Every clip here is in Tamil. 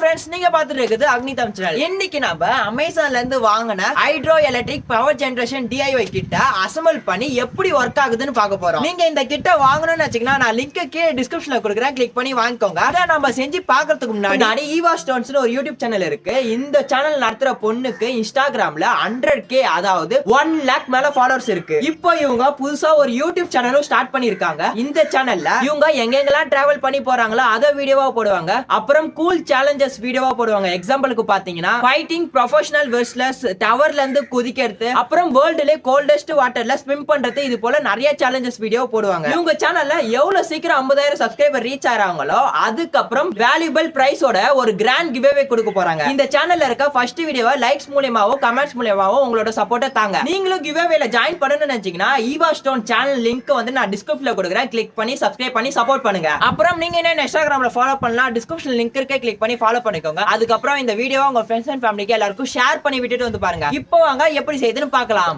फ्रेंड्स நீங்க பாத்துட்டு இருக்குது அக்னி தம் சேனல். இன்னைக்கு நாம அமேசான்ல இருந்து வாங்குன hydro electric power generation DIY கிட்ட அசெம்பிள் பண்ணி எப்படி வர்க் ஆகுதுன்னு பார்க்க போறோம். நீங்க இந்த கிட்ட வாங்கணும்னு நினைச்சீங்கன்னா நான் லிங்க் கீழ டிஸ்கிரிப்ஷன்ல கொடுக்கிறேன், கிளிக் பண்ணி வாங்கிக்கோங்க. அத நம்ம செஞ்சு பார்க்கிறதுக்கு முன்னாடி ஈவா ஸ்டோன்ஸ்னு ஒரு யூடியூப் சேனல் இருக்கு. இந்த சேனல் நடத்துற பொண்ணுக்கு இன்ஸ்டாகிராம்ல 100K அதாவது 1 lakh மேல ஃபாலோவர்ஸ் இருக்கு. இப்போ இவங்க புதுசா ஒரு யூடியூப் சேனலும் ஸ்டார்ட் பண்ணிருக்காங்க. இந்த சேனல்ல இவங்க எங்கெங்கெல்லாம் டிராவல் பண்ணி போறாங்களோ அத வீடியோவா போடுவாங்க. அப்புறம் கூல் சேலஞ்சஸ் வீடியோவா போடுவாங்க. எக்ஸாம்பிளுக்கு பாத்தீங்கன்னா ஃபைட்டிங் ப்ரொஃபஷனல் வெஸ்லர்ஸ், டவர்ல இருந்து குதிக்கிறது, அப்புறம் வேர்ல்டுல கோல்டஸ்ட் வாட்டர்ல ஸ்விம் பண்றது, இது போல நிறைய சேலஞ்சஸ் வீடியோ போடுவாங்க. இவங்க சேனல்ல எவ்வளவு சீக்கிரம் 50,000 சப்ஸ்கிரைபர் ரீச் ஆறாங்களோ அதுக்கப்புறம் வேல்யூபிள் பிரைஸோட ஒரு கிராண்ட் கிவ்அவே கொடுக்க போறாங்க. இந்த சேனல்ல இருக்க ஃபர்ஸ்ட் வீடியோவை லைக்ஸ் மூலமாவோ கமெண்ட்ஸ் மூலமாவோ உங்களோட சப்போர்ட்டை தாங்க. நீங்களும் கிவ்அவேல ஜாயின் பண்ணணும்னு நினைச்சீங்கன்னா ஈவா ஸ்டோன் சேனல் லிங்க் வந்து நான் டிஸ்கிரிப்ஷன்ல கொடுக்கிறேன், கிளிக் பண்ணி சப்ஸ்கிரைப் பண்ணி சப்போர்ட் பண்ணுங்க. அப்புறம் நீங்க என்ன இன்ஸ்டாகிராம்ல ஃபாலோ பண்ணலாம், டிஸ்கிரிப்ஷன் லிங்க் இருக்கே, கிளிக் பண்ணி ஃபாலோ பண்ணிக்கோங்க. அதுக்கப்புறம் இந்த வீடியோவை உங்க ஃப்ரெண்ட்ஸ் அண்ட் ஃபேமிலிக்கு எல்லாருக்கும் ஷேர் பண்ணி விட்டுட்டு வந்து பாருங்க. இப்போ வாங்க எப்படி செய்யுதுன்னு பார்க்கலாம்.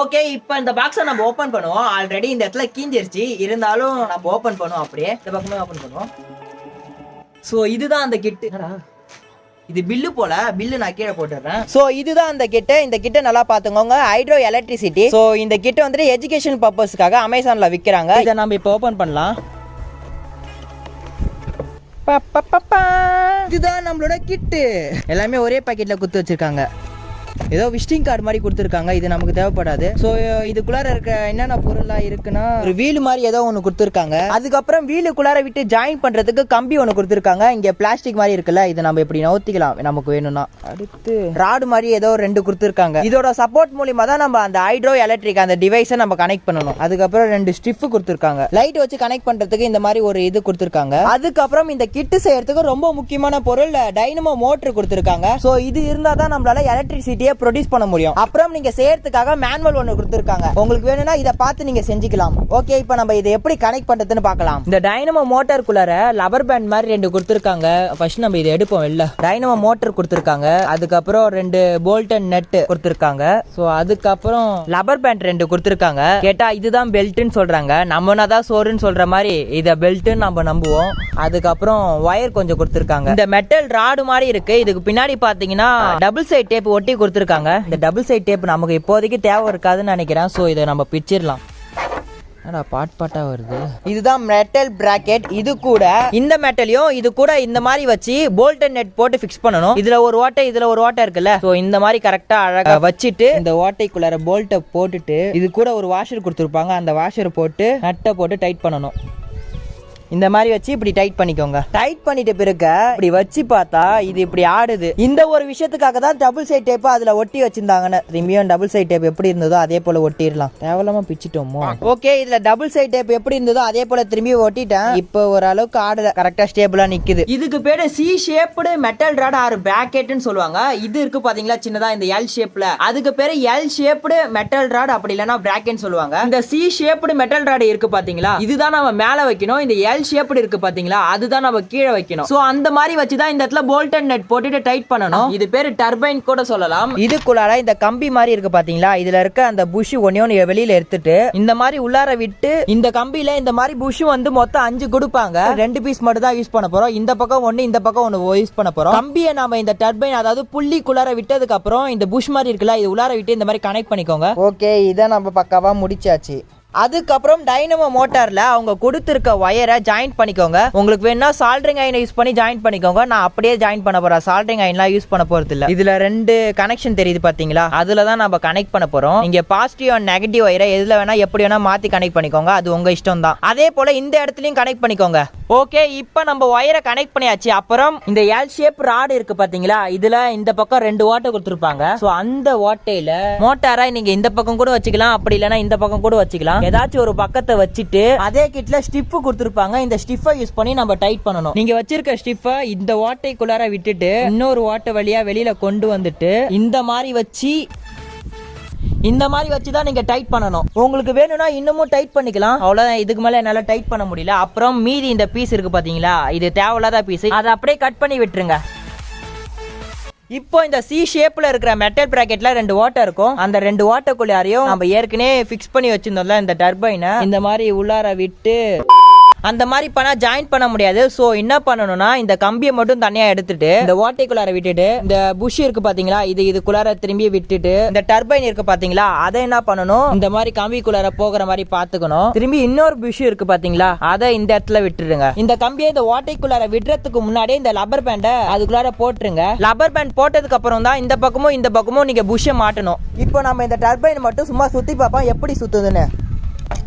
ஓகே, இப்போ இந்த பாக்ஸை நம்ம ஓபன் பண்ணுவோம். ஆல்ரெடி இந்த இடத்துல கீஞ்சிருச்சு, இருந்தாலும் நம்ம ஓபன் பண்ணுவோம். அப்படியே இந்த பக்கமே ஓபன் பண்ணுவோம். சோ இதுதான் அந்த கிட். இது பில்லு போல, பில்லு நான் கீழே போட்டுறேன். சோ இதுதான் அந்த கிட். இந்த கிட்ட நல்லா பாத்துக்கோங்க, ஹைட்ரோ எலக்ட்ரிசிட்டி. சோ இந்த கிட் வந்து எஜுகேஷன் பர்பஸ்க்காக அமேசான்ல விக்கிறாங்க. இதை நம்ம இப்போ ஓபன் பண்ணலாம். இதுதான் நம்மளோட கிட்டு. எல்லாமே ஒரே பாக்கெட்ல குத்து வச்சிருக்காங்க. ஏதோ விசிட்டிங் கார்டு மாதிரி கொடுத்துருக்காங்க. இது நமக்கு தேவைப்படாது. சோ இதுக்குள்ளார இருக்க என்னென்ன பொருள்லாம் இருக்குன்னா ஒரு வீல் மாதிரி ஏதோ ஒன்று கொடுத்துருக்காங்க. அதுக்கப்புறம் வீலுக்குள்ளார விட்டு ஜாயின் பண்றதுக்கு கம்பி ஒன்று கொடுத்துருக்காங்க. இங்க பிளாஸ்டிக் மாதிரி இருக்குல்ல, இது நம்ம இப்படி நவுத்திக்கலாம் நமக்கு வேணும்னா. அடுத்து ராடு மாதிரி ஏதோ 2 கொடுத்துருக்காங்க. இதோட சப்போர்ட் மூலியமா தான் நம்ம அந்த ஹைட்ரோ எலக்ட்ரிக் அந்த டிவைஸை நம்ம கனெக்ட் பண்ணணும். அதுக்கப்புறம் 2 ஸ்ட்ரிப் கொடுத்துருக்காங்க. லைட் வச்சு கனெக்ட் பண்றதுக்கு இந்த மாதிரி ஒரு இது கொடுத்துருக்காங்க. அதுக்கப்புறம் இந்த கிட்டு செய்யறதுக்கு ரொம்ப முக்கியமான பொருள் டைனமோ மோட்டர் கொடுத்துருக்காங்க. சோ இது இருந்தா தான் நம்மளால எலக்ட்ரிசிட்டி ப்ரொடியூஸ் பண்ண முடியும். அப்புறம் நீங்க செய்யறதுக்காக மேனுவல் ஒன்னு கொடுத்திருக்காங்க. உங்களுக்கு வேணும்னா இத பார்த்து நீங்க செஞ்சுக்கலாம். ஓகே, இப்போ நம்ம இதை எப்படி கனெக்ட் பண்றதுன்னு பார்க்கலாம். இந்த டைனமோ மோட்டருக்குள்ளார லப்பர் பேண்ட் மாதிரி 2 கொடுத்திருக்காங்க. ஃபர்ஸ்ட் நம்ம இதை எடுப்போம். இல்ல டைனமோ மோட்டர் கொடுத்திருக்காங்க. அதுக்கப்புறம் 2 போல்ட் அண்ட் நட் கொடுத்திருக்காங்க. சோ அதுக்கப்புறம் லப்பர் பேண்ட் 2 கொடுத்திருக்காங்க. கேட்டா இதுதான் பெல்ட்னு சொல்றாங்க. நம்மனாதான் சோறுன்னு சொல்ற மாதிரி இத பெல்ட்னு நம்ம நம்புவோம். அதுக்கப்புறம் ஒயர் கொஞ்சம் கொடுத்திருக்காங்க. இந்த மெட்டல் ராடு மாதிரி இருக்கு. இதுக்கு பின்னாடி பாத்தீங்கன்னா டபுள் சைட் டேப் ஒட்டி கொடுத்திருக்காங்க. இந்த டபுள் சைட் டேப் நமக்கு இப்போதைக்கு தேவை இருக்காதுன்னு நினைக்கிறேன். சோ இதை நம்ம பிச்சிடலாம். பாட்டா வருது. இதுதான் மெட்டல் பிராக்கெட். இது கூட இந்த மெட்டலையும் இது கூட இந்த மாதிரி வச்சு போல்ட் அண்ட் நட் போட்டு ஃபிக்ஸ் பண்ணணும். இதுல ஒரு ஓட்டை இதுல ஒரு ஓட்டை இருக்குல்ல, சோ இந்த மாதிரி கரெக்டா அழகா வச்சுட்டு இந்த ஓட்டைக்குள்ளார போல்ட்டை போட்டுட்டு இது கூட ஒரு வாஷர் கொடுத்துருப்பாங்க. அந்த வாஷர் போட்டு நட்டை போட்டு டைட் பண்ணணும். இந்த மாதிரி வச்சு இப்படி டைட் பண்ணிக்கோங்க. டைட் பண்ணிட்ட பிறகு இப்படி வச்சு பார்த்தா இது இப்படி ஆடுது. இந்த ஒரு விஷயத்துக்காக தான் டபுள் சைட் டேப் அதுல ஒட்டி வச்சிருந்தாங்கன்னு. திரும்பியும் டபுள் சைட் டேப் எப்படி இருந்ததோ அதே போல ஒட்டிடலாம். தேவலாம பிச்சிட்டோமோ. ஓகே, இதுல டபுள் சைட் டேப் எப்படி இருந்ததோ அதே போல திரும்பி ஒட்டிட்டேன். இப்போ ஓரளவுக்கு ஆடுல கரெக்டா ஸ்டேபிளா நிக்குது. இதுக்கு பேரு C shaped metal rod or பிராக்கெட்னு சொல்லுவாங்க. இது இருக்கு பாத்தீங்களா சின்னதா இந்த எல் ஷேப்ல, அதுக்கு பேரு எல் ஷேப்டு மெட்டல் ராட், அப்படி இல்லனா பிராக்கெட் சொல்லுவாங்க. இந்த சி ஷேப்டு மெட்டல் ராட் இருக்கு பாத்தீங்களா, இதுதான் நம்ம மேல வைக்கணும். இந்த எல் ஷேப்டு இருக்கு பாத்தீங்களா, அதுதான் நம்ம கீழே வைக்கணும். சோ அந்த மாதிரி வச்சு தான் இந்த இடத்துல போல்ட் அண்ட் நட் போட்டுட்டு டைட் பண்ணனும். இது பேரு டர்பைன் கூட சொல்லலாம். இதுக்குள்ளார இந்த கம்பி மாதிரி இருக்கு பாத்தீங்களா, இதுல இருக்க அந்த புஷ் ஒண்ணே வெளியில எடுத்துட்டு இந்த மாதிரி உள்ளார விட்டு இந்த கம்பியில இந்த மாதிரி புஷ் வந்து மொத்தம் 5 கொடுப்பாங்க. 2 பீஸ் மட்டும் தான் யூஸ் பண்ண போறோம். இந்த பக்கம் 1 இந்த பக்கம் 1 யூஸ் பண்ண போறோம். கம்பியை நாம இந்த டர்பைன் அதாவது புள்ளிக்குள்ளார விட்டதுக்கு அப்புறம் இந்த புஷ் மாதிரி இருக்குல்ல, இது உள்ளார விட்டு இந்த மாதிரி கனெக்ட் பண்ணிக்கோங்க. ஓகே, இத நம்ம பக்காவா முடிச்சாச்சு. அதுக்கப்புறம் டைனமோ மோட்டார்ல அவங்க கொடுத்திருக்க வயரை ஜாயின் பண்ணிக்கோங்க. உங்களுக்கு வேணா சால்டரிங் அயனை யூஸ் பண்ணி ஜாயின் பண்ணிக்கோங்க. நான் அப்படியே ஜாயின் பண்ண போறேன். சால்டரிங் அயன்லாம் யூஸ் பண்ண போறது இல்ல. இதுல 2 கனெக்ஷன் தெரியுது பாத்தீங்களா, அதுல தான் நம்ம கனெக்ட் பண்ண போறோம். இங்க பாசிட்டிவ் அண்ட் நெகட்டிவ் வயரை எதுல வேணா எப்படி வேணா மாத்தி கனெக்ட் பண்ணிக்கோங்க. அது உங்க இஷ்டம் தான். அதே போல இந்த இடத்துலயும் கனெக்ட் பண்ணிக்கோங்க. ஓகே, இப்போ நம்ம வயரை கனெக்ட் பண்ணியாச்சு. அப்புறம் இந்த எல் ஷேப் ராட் இருக்கு பாத்தீங்களா, இதுல இந்த பக்கம் 2 ஓட்டை கொடுத்திருப்பாங்க. சோ அந்த ஓட்டையில மோட்டாரை நீங்க இந்த பக்கம் கூட வச்சுக்கலாம், அப்படி இல்லனா இந்த பக்கம் கூட வச்சுக்கலாம். ஏதாச்சும் ஒரு பக்கத்தை வச்சுட்டு அதே கிட்ல ஸ்டிப் கொடுத்திருப்பாங்க. இந்த ஸ்டிஃபை யூஸ் பண்ணி நம்ம டைட் பண்ணணும். நீங்க வச்சிருக்க ஸ்டிஃபை இந்த ஓட்டைக்குள்ளார விட்டுட்டு இன்னொரு ஓட்டை வழியா வெளியில கொண்டு வந்துட்டு இந்த மாதிரி வச்சுதான் நீங்க டைட் பண்ணணும். உங்களுக்கு வேணும்னா இன்னமும் டைட் பண்ணிக்கலாம். அவ்வளவுதான், இதுக்கு மேல என்னால டைட் பண்ண முடியல. அப்புறம் மீதி இந்த பீஸ் இருக்கு பாத்தீங்களா, இது தேவையில்லாத பீஸ், அதை அப்படியே கட் பண்ணி விட்டுருங்க. இப்போ இந்த சி ஷேப்ல இருக்கிற மெட்டல் பிராக்கெட்ல 2 ஓட்டை இருக்கும். அந்த 2 ஓட்டைக்குள்ளாரையும் நம்ம ஏற்கனவே ஃபிக்ஸ் பண்ணி வச்சிருந்தோம்ல இந்த டர்பைனை இந்த மாதிரி உள்ளார விட்டு அந்த மாதிரி பண்ணா ஜாயின் பண்ண முடியாது. சோ என்ன பண்ணணும்னா இந்த கம்பியை மட்டும் தனியா எடுத்துட்டு இந்த ஓட்டைக்குள்ளார விட்டுட்டு இந்த புஷ் இருக்கு பாத்தீங்களா, இதுக்குள்ளார திரும்பி விட்டுட்டு இந்த டர்பைன் இருக்கு பாத்தீங்களா, அதை என்ன பண்ணணும் இந்த மாதிரி கம்பிக்குள்ளார போகிற மாதிரி பாத்துக்கணும். திரும்பி இன்னொரு புஷ் இருக்கு பாத்தீங்களா, அதை இந்த இடத்துல விட்டுருங்க. இந்த கம்பியை இந்த ஓட்டைக்குள்ளார விடுறதுக்கு முன்னாடி இந்த லப்பர் பேண்டை அதுக்குள்ளார போட்டுருங்க. லப்பர் பேண்ட் போட்டதுக்கு அப்புறம் தான் இந்த பக்கமும் நீங்க புஷ்ஷை மாட்டணும். இப்போ நம்ம இந்த டர்பைன் மட்டும் சும்மா சுத்தி பார்ப்போம் எப்படி சுத்துதுன்னு.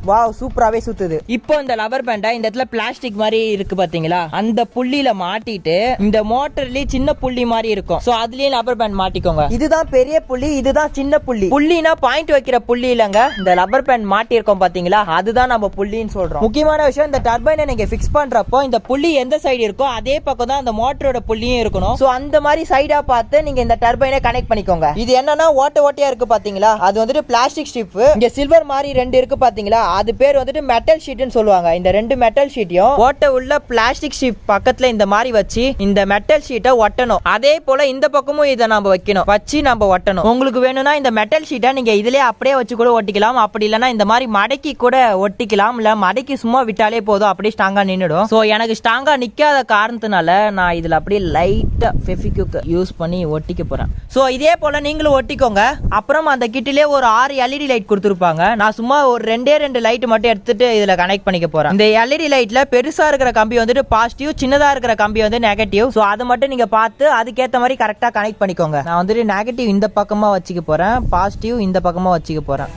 வாவ், சூப்பராவே சுத்துது. இப்போ இந்த லப்பர் பேண்டை இந்த இடத்துல பிளாஸ்டிக் மாதிரி இருக்கு பாத்தீங்களா, அந்த புள்ளியில மாட்டிட்டு இந்த மோட்டர்லயே சின்ன புள்ளி மாதிரி இருக்கும். சோ அதுலயே லப்பர் பேண்ட் மாட்டிக்கோங்க. இதுதான் பெரிய புள்ளி, இதுதான் சின்ன புள்ளி. புள்ளினா பாயிண்ட் வைக்கிற புள்ளி இல்லங்க, இந்த லப்பர் பேண்ட் மாட்டி இருக்கோம் பாத்தீங்களா, அதுதான் நம்ம புள்ளின்னு சொல்றோம். முக்கியமான விஷயம், இந்த டர்பைனை நீங்க பிக்ஸ் பண்றப்போ இந்த புள்ளி எந்த சைடு இருக்கோ அதே பக்கம் தான் அந்த மோட்டரோட புள்ளியும் இருக்கணும். சோ அந்த மாதிரி சைடா பார்த்து நீங்க இந்த டர்பைனை கனெக்ட் பண்ணிக்கோங்க. இது என்னன்னா ஓட்டையா இருக்கு பாத்தீங்களா, அது வந்துட்டு பிளாஸ்டிக் ஸ்ட்ரிப். இங்க சில்வர் மாதிரி 2 இருக்கு பாத்தீங்களா, அது பேர் வந்துட்டு மெட்டல் ஷீட்னு சொல்லுவாங்க. இந்த 2 மெட்டல் ஷீட்டையும் ஓட்ட உள்ள பிளாஸ்டிக் ஷீட் பக்கத்துல இந்த மாதிரி வச்சு இந்த மெட்டல் ஷீட்டை ஒட்டணும். அதே போல இந்த பக்கமும் இதை நம்ம வைக்கணும், வச்சு நம்ம ஒட்டணும். உங்களுக்கு வேணும்னா இந்த மெட்டல் ஷீட்டை நீங்க இதுலயே அப்படியே வச்சு கூட ஒட்டிக்கலாம். அப்படி இல்லைன்னா இந்த மாதிரி மடக்கி கூட ஒட்டிக்கலாம். இல்ல மடக்கி சும்மா விட்டாலே போதும், அப்படியே ஸ்ட்ராங்கா நின்னுடும். சோ எனக்கு ஸ்ட்ராங்கா நிக்காத காரணத்தினால நான் இதுல அப்படியே லைட்டா ஃபெவிக்விக் யூஸ் பண்ணி ஒட்டிக்க போறேன். சோ இதே போல நீங்களும் ஒட்டிக்கோங்க. அப்புறம் அந்த கிட்டிலே ஒரு 6 எல்இடி லைட் கொடுத்துருப்பாங்க. நான் சும்மா ஒரு 2 லைட் மட்டும் எடுத்துட்டு இதுல கனெக்ட் பண்ணிக்க போறேன். இந்த எல்இடி லைட்ல பெருசா இருக்கிற கம்பி வந்துட்டு பாசிட்டிவ், சின்னதா இருக்கிற கம்பி வந்து நெகட்டிவ். சோ அதை மட்டும் நீங்க பார்த்து அதுக்கேற்ற மாதிரி கரெக்டா கனெக்ட் பண்ணிக்கோங்க. நான் வந்துட்டு நெகட்டிவ் இந்த பக்கமா வச்சுக்க போறேன், பாசிட்டிவ் இந்த பக்கமா வச்சுக்க போறேன்.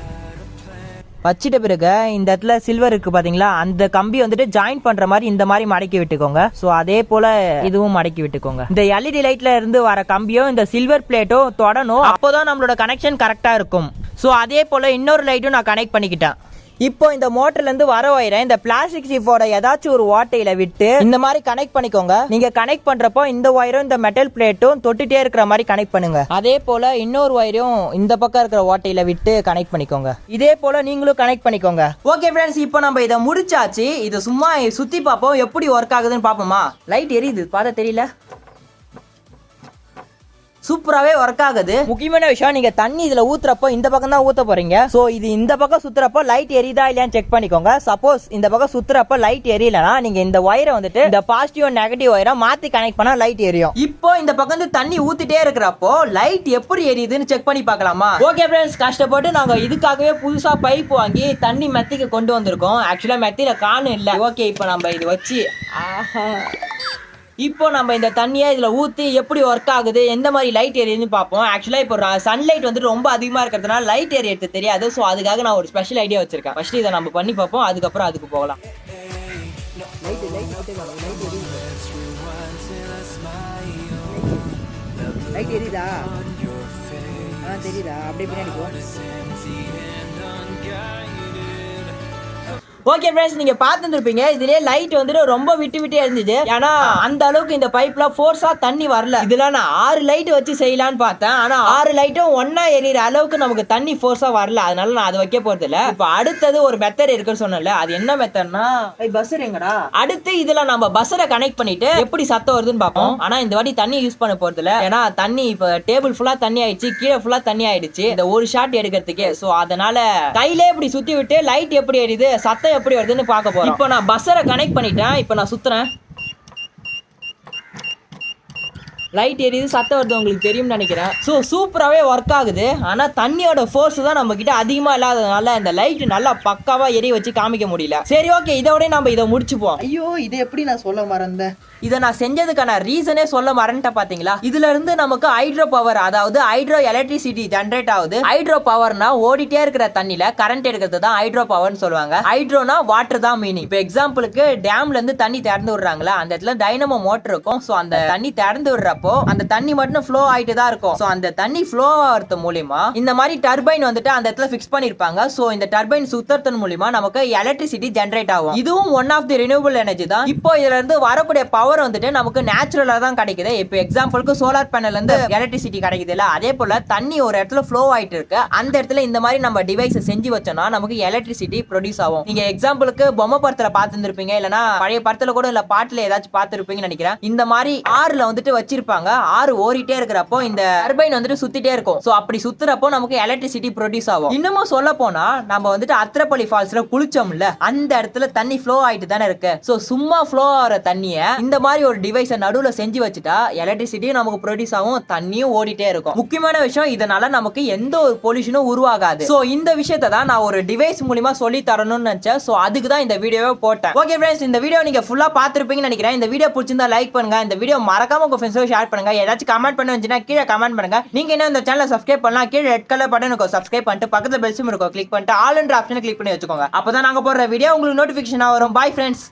வச்சிட்ட பிறகு இந்த இடத்துல சில்வர் இருக்கு பாத்தீங்களா, அந்த கம்பி வந்துட்டு ஜாயின் பண்ற மாதிரி இந்த மாதிரி மடக்கி விட்டுக்கோங்க. சோ அதே போல இதுவும் மடக்கி விட்டுக்கோங்க. இந்த எல்இடி லைட்ல இருந்து வர கம்பியும் இந்த சில்வர் பிளேட்டும் தொடணும், அப்போதான் நம்மளோட கனெக்ஷன் கரெக்டா இருக்கும். சோ அதே போல இன்னொரு லைட்டும் நான் கனெக்ட் பண்ணிக்கிட்டேன். இப்போ இந்த மோட்டர்ல இருந்து வர வயரை இந்த பிளாஸ்டிக் ஷீட்டோட ஏதாச்சும் ஒரு ஓட்டையில விட்டு இந்த மாதிரி கனெக்ட் பண்ணிக்கோங்க. நீங்க கனெக்ட் பண்றப்போ இந்த வயரும் இந்த மெட்டல் பிளேட்டும் தொட்டுட்டே இருக்கிற மாதிரி கனெக்ட் பண்ணுங்க. அதே போல இன்னொரு வயரும் இந்த பக்கம் இருக்கிற ஓட்டையில விட்டு கனெக்ட் பண்ணிக்கோங்க. இதே போல நீங்களும் கனெக்ட் பண்ணிக்கோங்க. ஓகே ஃப்ரெண்ட்ஸ், இப்போ நம்ம இதை முடிச்சாச்சு. இதை சும்மா சுத்தி பார்ப்போம் எப்படி ஒர்க் ஆகுதுன்னு பாப்போமா. லைட் எரியுது, பார்த்தா தெரியல, சூப்பராகவே ஒர்க் ஆகுது. முக்கியமான விஷயம், நீங்க தண்ணி இதுல ஊத்துறப்போ இந்த பக்கம் தான் ஊத்த போறீங்க. சோ இது இந்த பக்கம் சுத்துறப்போ லைட் எரியுதா இல்லையான்னு செக் பண்ணிக்கோங்க. சப்போஸ் இந்த பக்கம் சுத்துறப்போ லைட் எரியலனா நீங்க இந்த வயரை வந்துட்டு இந்த பாசிட்டிவ் நெகட்டிவ் வயரை மாத்தி கனெக்ட் பண்ணா லைட் எரியும். இப்போ இந்த பக்கம் தண்ணி ஊத்திட்டே இருக்கிறப்போ லைட் எப்படி எரியுதுன்னு செக் பண்ணி பார்க்கலாமா. ஓகே ஃப்ரெண்ட்ஸ், கஷ்டப்பட்டு நாங்க இதுக்காகவே புதுசா பைப் வாங்கி தண்ணி மெத்திக்கு கொண்டு வந்திருக்கோம். ஆக்சுவலா மெத்தில காணும் இல்ல. ஓகே, இப்போ நம்ம இது வச்சு இப்போ நம்ம இந்த தண்ணியை இதுல ஊத்தி எப்படி ஒர்க் ஆகுது, எந்த மாதிரி லைட் எரியுதுன்னு பார்ப்போம். ஆக்சுவலா இப்போ சன்லைட் வந்துட்டு ரொம்ப அதிகமா இருக்கிறதுனால லைட் எரியறது தெரியாது. ஸோ அதுக்காக நான் ஒரு ஸ்பெஷல் ஐடியா வச்சிருக்கேன். ஃபர்ஸ்ட் இதை நம்ம பண்ணி பார்ப்போம், அதுக்கப்புறம் அதுக்கு போகலாம். லைட் எரியுதா? தெரியுதா? அப்படியே பின்னாடி போ. ஓகே ஃப்ரெண்ட்ஸ், நீங்க பார்த்துருப்பீங்க இதுலயே லைட் வந்துட்டு ரொம்ப விட்டு இருந்துச்சு. ஏன்னா அந்த அளவுக்கு இந்த பைப்ல ஃபோர்ஸா தண்ணி வரல. இதுல நான் 6 லைட் வச்சு செய்யலான்னு பார்த்தேன். ஆனா 6 லைட்டும் ஒன்னா எரியற அளவுக்கு நமக்கு தண்ணி ஃபோர்ஸா வரல. அதனால நான் அதை வைக்க போறது இல்ல. இப்போ அடுத்தது ஒரு மெத்தட் இருக்குன்னு சொன்னல, அது என்ன மெத்தட்னா பஸ்ஸர் எங்கடா. அடுத்து இதுல நம்ம பஸ்ஸரை கனெக்ட் பண்ணிட்டு எப்படி சத்தம் வருதுன்னு பார்ப்போம். ஆனா இந்த வாட்டி தண்ணி யூஸ் பண்ண போறது இல்ல. ஏன்னா தண்ணி இப்போ டேபிள் ஃபுல்லா தண்ணி ஆயிடுச்சு, கீழே ஃபுல்லா தண்ணி ஆயிடுச்சு இந்த ஒரு ஷாட் எடுக்கிறதுக்கு. சோ அதனால கையிலே இப்படி சுத்தி விட்டு லைட் எப்படி எரியுது, சத்தம் எப்படி வருதுன்னு பார்க்க போறோம். இப்போ நான் பஸ்ஸரை கனெக்ட் பண்ணிட்டேன். இப்போ நான் சுத்துறேன், லைட் எரியுது, சத்தம் வருது, உங்களுக்கு தெரியும் நினைக்கிறேன். ஸோ சூப்பராகவே ஒர்க் ஆகுது. ஆனால் தண்ணியோட ஃபோர்ஸ் தான் நம்ம கிட்ட அதிகமாக இல்லாததுனால இந்த லைட் நல்லா பக்காவா எரிய வச்சு காமிக்க முடியல. சரி ஓகே, இதோட நம்ம இதை முடிச்சுப்போம். ஐயோ, இதை எப்படி நான் சொல்ல மறந்தேன். இதை நான் செஞ்சதுக்கான ரீசனே சொல்ல மறந்துட்டேன் பாத்தீங்களா. இதுல இருந்து நமக்கு ஹைட்ரோ பவர், அதாவது ஹைட்ரோ எலக்ட்ரிசிட்டி ஜெனரேட் ஆகுது. ஹைட்ரோ பவர்னா ஓடிட்டே இருக்கிற தண்ணில கரண்ட் எடுக்கிறது தான் ஹைட்ரோ பவர்னு சொல்லுவாங்க. ஹைட்ரோனா வாட்டர் தான் மீனிங். இப்போ எக்ஸாம்பிளுக்கு டேம்ல இருந்து தண்ணி திறந்து விடுறாங்களா, அந்த இடத்துல டைனமோ மோட்டர் இருக்கும். ஸோ அந்த தண்ணி திறந்து விடுறப்போ அந்த தண்ணி மட்டும் ஃப்ளோ ஆயிட்டு தான் இருக்கும். ஸோ அந்த தண்ணி ஃப்ளோ ஆகிறது மூலியமா இந்த மாதிரி டர்பைன் வந்துட்டு அந்த இடத்துல ஃபிக்ஸ் பண்ணிருப்பாங்க. ஸோ இந்த டர்பைன் சுத்தத்தின் மூலியமா நமக்கு எலக்ட்ரிசிட்டி ஜெனரேட் ஆகும். இதுவும் one of the renewable energy தான். இப்போ இதுல இருந்து வரக்கூடிய பவர் பவர் வந்துட்டு நமக்கு நேச்சுரலா தான் கிடைக்குது. இப்போ எக்ஸாம்பிளுக்கு சோலார் பேனல்ல இருந்து எலக்ட்ரிசிட்டி கிடைக்குது இல்ல, அதே போல தண்ணி ஒரு இடத்துல ஃப்ளோ ஆயிட்டு இருக்கு, அந்த இடத்துல இந்த மாதிரி நம்ம டிவைஸ் செஞ்சு வச்சோம்னா நமக்கு எலக்ட்ரிசிட்டி ப்ரொடியூஸ் ஆகும். நீங்க எக்ஸாம்பிளுக்கு பொம்மை படத்துல பார்த்துருப்பீங்க, இல்லனா பழைய படத்துல கூட இல்ல பாட்டுல ஏதாச்சும் பார்த்துருப்பீங்கன்னு நினைக்கிறேன். இந்த மாதிரி ஆறுல வந்துட்டு வச்சிருப்பாங்க, ஆறு ஓடிட்டே இருக்கிறப்போ இந்த டர்பைன் வந்துட்டு சுத்திட்டே இருக்கும். சோ அப்படி சுத்துறப்போ நமக்கு எலக்ட்ரிசிட்டி ப்ரொடியூஸ் ஆகும். இன்னமும் சொல்ல போனா நம்ம வந்துட்டு அத்திரப்பள்ளி ஃபால்ஸ்ல குளிச்சோம்ல, அந்த இடத்துல தண்ணி ஃப்ளோ ஆயிட்டு தானே இருக்கு. சோ சும்மா ஃப்ளோ ஆகிற தண்ணிய இந்த மாதிரி ஒரு டிவைஸை நடுவுல செஞ்சு வச்சுட்டா எலக்ட்ரிசிட்டியும் நமக்கு ப்ரொடியூஸ் ஆகும், தண்ணியும் ஓடிட்டே இருக்கும். முக்கியமான விஷயம், இதனால நமக்கு எந்த ஒரு பொல்யூஷனும் உருவாகாது. சோ இந்த விஷயத்தை தான் நான் ஒரு டிவைஸ் மூலமா சொல்லி தரணும்னு நினைச்சேன். சோ அதுக்கு தான் இந்த வீடியோவை போட்டேன். ஓகே ஃப்ரெண்ட்ஸ், இந்த வீடியோ நீங்க ஃபுல்லா பார்த்திருப்பீங்கன்னு நினைக்கிறேன். இந்த வீடியோ பிடிச்சிருந்தா லைக் பண்ணுங்க, இந்த வீடியோ மறக்காம உங்க ஃப்ரெண்ட்ஸோட ஷேர் பண்ணுங்க. ஏதாச்சும் கமெண்ட் பண்ண வந்துச்சுன்னா கீழே கமெண்ட் பண்ணுங்க. நீங்க என்ன இந்த சேனலை சப்ஸ்கிரைப் பண்ணலாம், கீழே ரெட் கலர் பட்டன் இருக்கும், சப்ஸ்கிரைப் பண்ணிட்டு பக்கத்துல பெல் சிம்பல் இருக்கும், கிளிக் பண்ணிட்டு ஆல் என்ற ஆப்ஷனை கிளிக் பண்ணி வச்சுக்கோங்க. அப்பதான் நாங்க போடுற வீடியோ உங்களுக்கு நோட்டிபிகேஷனா வரும். Bye friends.